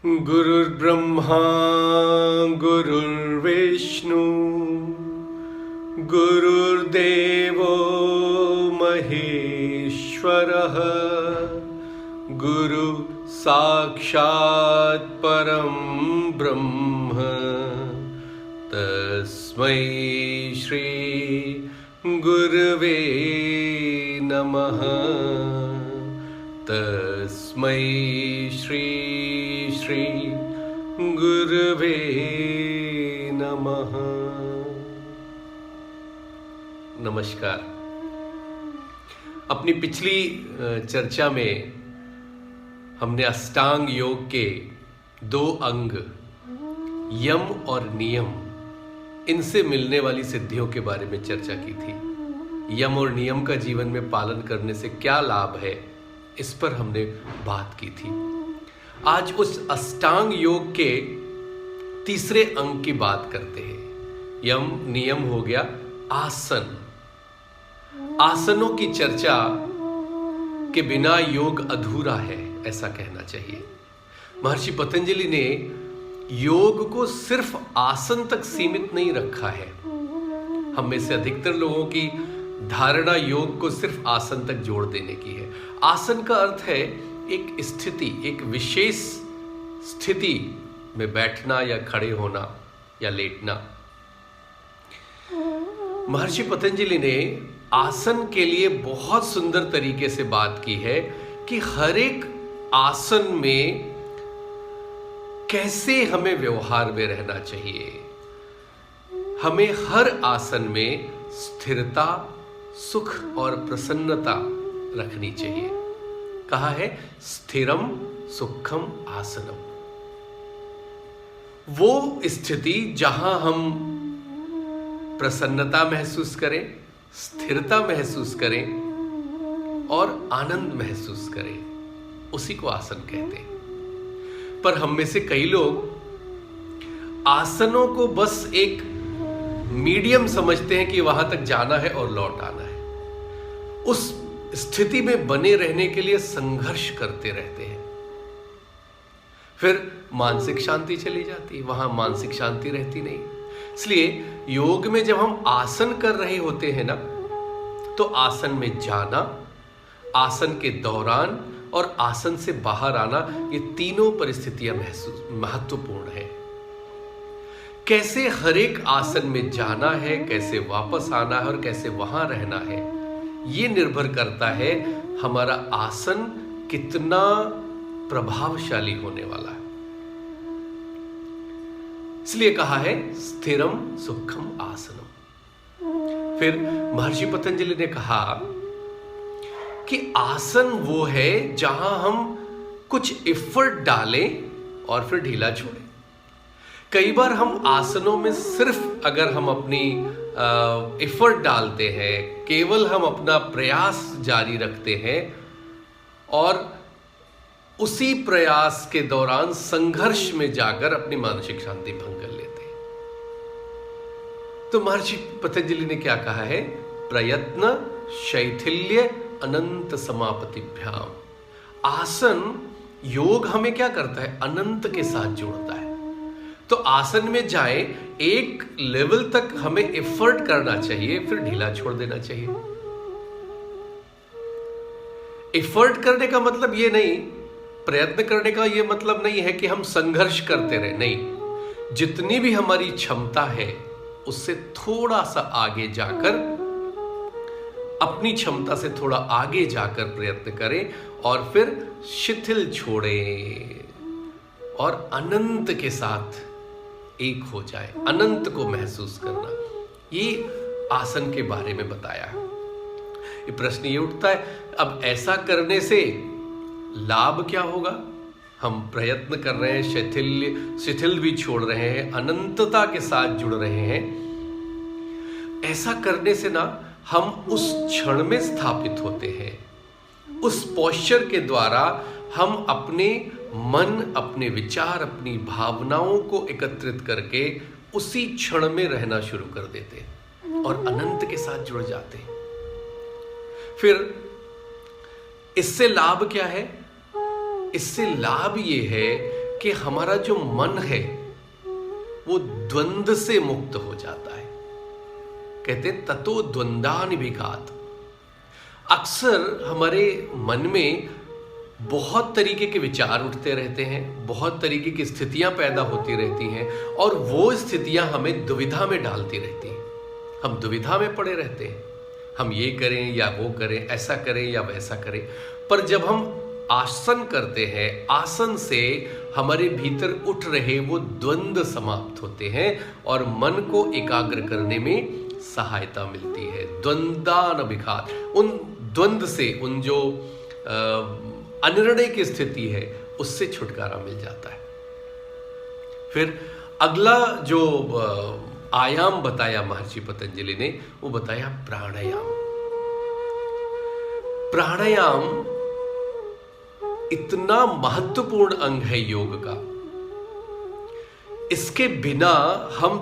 गुरुर्ब्रह्मा गुरुर्विष्णु गुरुर्देवो महेश्वरः गुरु साक्षात् परं ब्रह्म तस्मै श्री गुरवे नमः। तस्मै श्री गुरवे नमः। नमस्कार। अपनी पिछली चर्चा में हमने अष्टांग योग के दो अंग यम और नियम, इनसे मिलने वाली सिद्धियों के बारे में चर्चा की थी। यम और नियम का जीवन में पालन करने से क्या लाभ है, इस पर हमने बात की थी। आज उस अष्टांग योग के तीसरे अंग की बात करते हैं। यम नियम हो गया आसन। आसनों की चर्चा के बिना योग अधूरा है, ऐसा कहना चाहिए। महर्षि पतंजलि ने योग को सिर्फ आसन तक सीमित नहीं रखा है। हम में से अधिकतर लोगों की धारणा योग को सिर्फ आसन तक जोड़ देने की है। आसन का अर्थ है एक स्थिति, एक विशेष स्थिति में बैठना या खड़े होना या लेटना। महर्षि पतंजलि ने आसन के लिए बहुत सुंदर तरीके से बात की है कि हर एक आसन में कैसे हमें व्यवहार में रहना चाहिए। हमें हर आसन में स्थिरता, सुख और प्रसन्नता रखनी चाहिए। कहा है स्थिरम सुखम आसनम। वो स्थिति जहां हम प्रसन्नता महसूस करें, स्थिरता महसूस करें और आनंद महसूस करें, उसी को आसन कहते हैं। पर हम में से कई लोग आसनों को बस एक मीडियम समझते हैं कि वहां तक जाना है और लौट आना है। उस स्थिति में बने रहने के लिए संघर्ष करते रहते हैं। फिर मानसिक शांति चली जाती, वहां मानसिक शांति रहती नहीं। इसलिए योग में जब हम आसन कर रहे होते हैं ना, तो आसन में जाना, आसन के दौरान और आसन से बाहर आना, ये तीनों परिस्थितियां महत्वपूर्ण है। कैसे हर एक आसन में जाना है, कैसे वापस आना है और कैसे वहां रहना है, ये निर्भर करता है हमारा आसन कितना प्रभावशाली होने वाला है। इसलिए कहा है स्थिरम सुखम आसनम। फिर महर्षि पतंजलि ने कहा कि आसन वो है जहां हम कुछ एफर्ट डालें और फिर ढीला छोड़ें। कई बार हम आसनों में सिर्फ अगर हम अपनी एफर्ट डालते हैं, केवल हम अपना प्रयास जारी रखते हैं और उसी प्रयास के दौरान संघर्ष में जाकर अपनी मानसिक शांति भंग कर लेते हैं। तो महर्षि पतंजलि ने क्या कहा है? प्रयत्न शैथिल्य अनंत समापतिभ्याम। आसन योग हमें क्या करता है? अनंत के साथ जोड़ता है। तो आसन में जाए, एक लेवल तक हमें एफर्ट करना चाहिए, फिर ढीला छोड़ देना चाहिए। एफर्ट करने का मतलब ये नहीं, प्रयत्न करने का ये मतलब नहीं है कि हम संघर्ष करते रहे, नहीं। जितनी भी हमारी क्षमता है उससे थोड़ा सा आगे जाकर, अपनी क्षमता से थोड़ा आगे जाकर प्रयत्न करें और फिर शिथिल छोड़ें और अनंत के साथ एक हो जाए, अनंत को महसूस करना। ये आसन के बारे में बताया है। ये प्रश्न ये उठता है, अब ऐसा करने से लाभ क्या होगा? हम प्रयत्न कर रहे हैं, शिथिल भी छोड़ रहे हैं, अनंतता के साथ जुड़ रहे हैं। ऐसा करने से ना हम उस क्षण में स्थापित होते हैं। उस पोस्चर के द्वारा हम अपने मन, अपने विचार, अपनी भावनाओं को एकत्रित करके उसी क्षण में रहना शुरू कर देते हैं और अनंत के साथ जुड़ जाते हैं। फिर इससे लाभ क्या है? इससे लाभ ये है कि हमारा जो मन है वो द्वंद्व से मुक्त हो जाता है। कहते ततो द्वंद्वान विघात। अक्सर हमारे मन में बहुत तरीके के विचार उठते रहते हैं, बहुत तरीके की स्थितियां पैदा होती रहती हैं और वो स्थितियां हमें दुविधा में डालती रहती हैं। हम दुविधा में पड़े रहते हैं, हम ये करें या वो करें, ऐसा करें या वैसा करें। पर जब हम आसन करते हैं, आसन से हमारे भीतर उठ रहे वो द्वंद्व समाप्त होते हैं और मन को एकाग्र करने में सहायता मिलती है। द्वंद्वान विघात, उन द्वंद्व से, उन जो अनिर्णय की स्थिति है उससे छुटकारा मिल जाता है। फिर अगला जो आयाम बताया महर्षि पतंजलि ने, वो बताया प्राणायाम। प्राणायाम इतना महत्वपूर्ण अंग है योग का, इसके बिना हम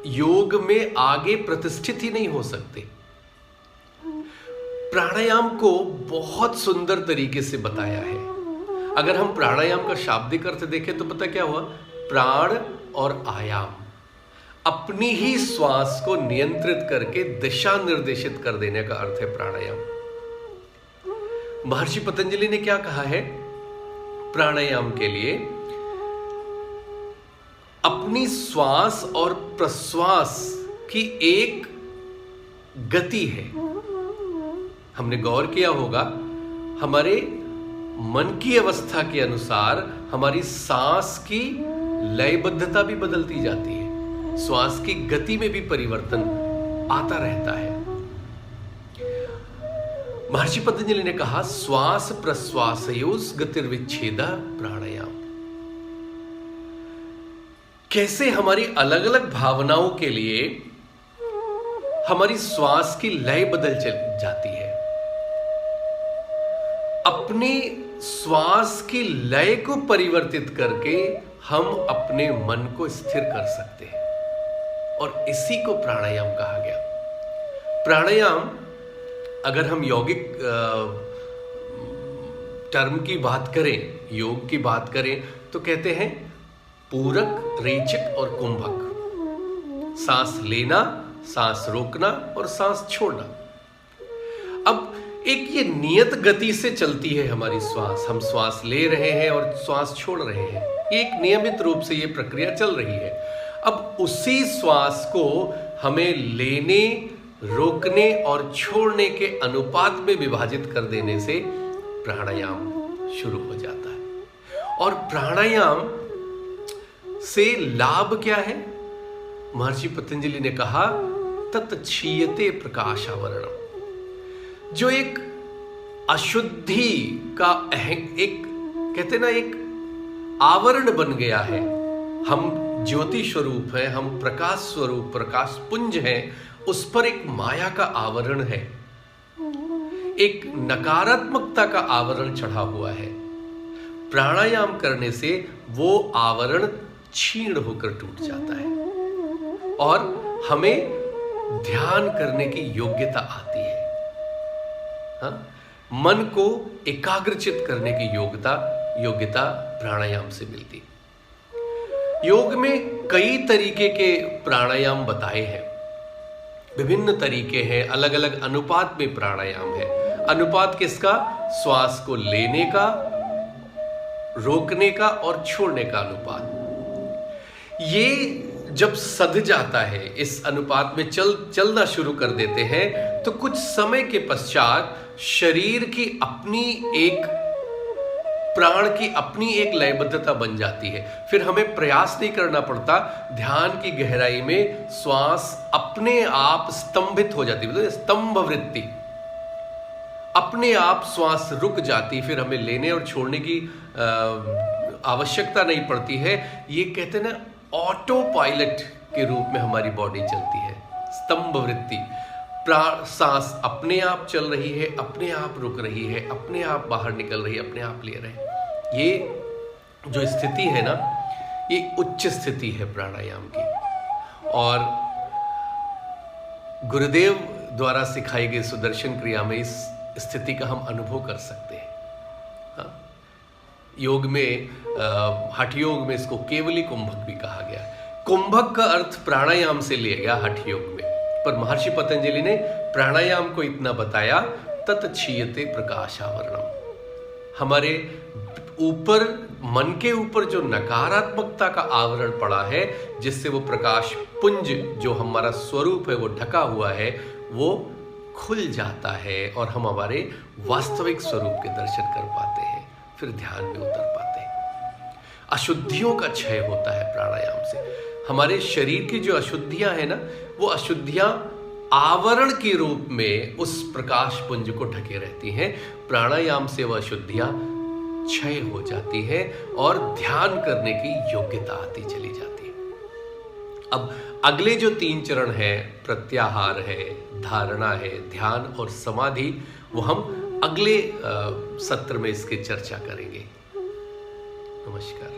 योग में आगे प्रतिष्ठित ही नहीं हो सकते। प्राणायाम को बहुत सुंदर तरीके से बताया है। अगर हम प्राणायाम का शाब्दिक अर्थ देखें तो पता क्या हुआ? प्राण और आयाम, अपनी ही श्वास को नियंत्रित करके दिशा निर्देशित कर देने का अर्थ है प्राणायाम। महर्षि पतंजलि ने क्या कहा है प्राणायाम के लिए? अपनी श्वास और प्रश्वास की एक गति है। हमने गौर किया होगा, हमारे मन की अवस्था के अनुसार हमारी सांस की लयबद्धता भी बदलती जाती है, श्वास की गति में भी परिवर्तन आता रहता है। महर्षि पतंजलि ने कहा श्वास प्रश्वासयोस गतिर्विच्छेद प्राणायाम। कैसे हमारी अलग अलग भावनाओं के लिए हमारी श्वास की लय बदल जाती है। अपनी श्वास की लय को परिवर्तित करके हम अपने मन को स्थिर कर सकते हैं और इसी को प्राणायाम कहा गया। प्राणायाम, अगर हम यौगिक टर्म की बात करें, योग की बात करें, तो कहते हैं पूरक, रेचक और कुंभक। सांस लेना, सांस रोकना और सांस छोड़ना। अब एक ये नियत गति से चलती है हमारी श्वास, हम श्वास ले रहे हैं और श्वास छोड़ रहे हैं, एक नियमित रूप से ये प्रक्रिया चल रही है। अब उसी श्वास को हमें लेने, रोकने और छोड़ने के अनुपात में विभाजित कर देने से प्राणायाम शुरू हो जाता है। और प्राणायाम से लाभ क्या है? महर्षि पतंजलि ने कहा तत्क्षीयते प्रकाशावरणम। जो एक अशुद्धि का एक कहते ना एक आवरण बन गया है, हम ज्योति स्वरूप है, हम प्रकाश स्वरूप, प्रकाश पुंज है, उस पर एक माया का आवरण है, एक नकारात्मकता का आवरण चढ़ा हुआ है। प्राणायाम करने से वो आवरण क्षीण होकर टूट जाता है और हमें ध्यान करने की योग्यता आती है। हाँ? मन को एकाग्रचित करने की योग्यता प्राणायाम से मिलती। योग में कई तरीके के प्राणायाम बताए हैं, विभिन्न तरीके हैं, अलग अलग अनुपात में प्राणायाम है। अनुपात किसका? श्वास को लेने का, रोकने का और छोड़ने का अनुपात। ये जब सध जाता है, इस अनुपात में चलना शुरू कर देते हैं, तो कुछ समय के पश्चात शरीर की अपनी एक, प्राण की अपनी एक लयबद्धता बन जाती है। फिर हमें प्रयास नहीं करना पड़ता, ध्यान की गहराई में श्वास अपने आप स्तंभित हो जाती है, स्तंभ वृत्ति, अपने आप श्वास रुक जाती, फिर हमें लेने और छोड़ने की आवश्यकता नहीं पड़ती है। ये कहते हैं ना, ऑटो पायलट के रूप में हमारी बॉडी चलती है, स्तंभ वृत्ति। सांस अपने आप चल रही है, अपने आप रुक रही है, अपने आप बाहर निकल रही है, अपने आप ले रहे हैं। ये जो स्थिति है ना, ये उच्च स्थिति है प्राणायाम की, और गुरुदेव द्वारा सिखाई गई सुदर्शन क्रिया में इस स्थिति का हम अनुभव कर सकते हैं। हाँ? योग में हठ योग में इसको केवली कुंभक भी कहा गया। कुंभक का अर्थ प्राणायाम से लिया गया हठ योग में, पर महर्षि पतंजलि ने प्राणायाम को इतना बताया, तत क्षीयते प्रकाशावरणम। हमारे ऊपर, मन के ऊपर जो नकारात्मकता का आवरण पड़ा है, जिससे वो प्रकाश पुंज जो हमारा स्वरूप है वो ढका हुआ है, वो खुल जाता है और हम हमारे वास्तविक स्वरूप के दर्शन कर पाते हैं, फिर ध्यान में उतर पाते हैं। अशुद्धियों का क्षय होता है प्राणायाम से। हमारे शरीर की जो अशुद्धियां हैं ना, वो अशुद्धियां आवरण के रूप में उस प्रकाश पुंज को ढके रहती हैं। प्राणायाम से वह अशुद्धियां क्षय हो जाती है और ध्यान करने की योग्यता आती चली जाती है। अब अगले जो 3 चरण है, प्रत्याहार है, धारणा है, ध्यान और समाधि, वो हम अगले सत्र में इसकी चर्चा करेंगे। नमस्कार।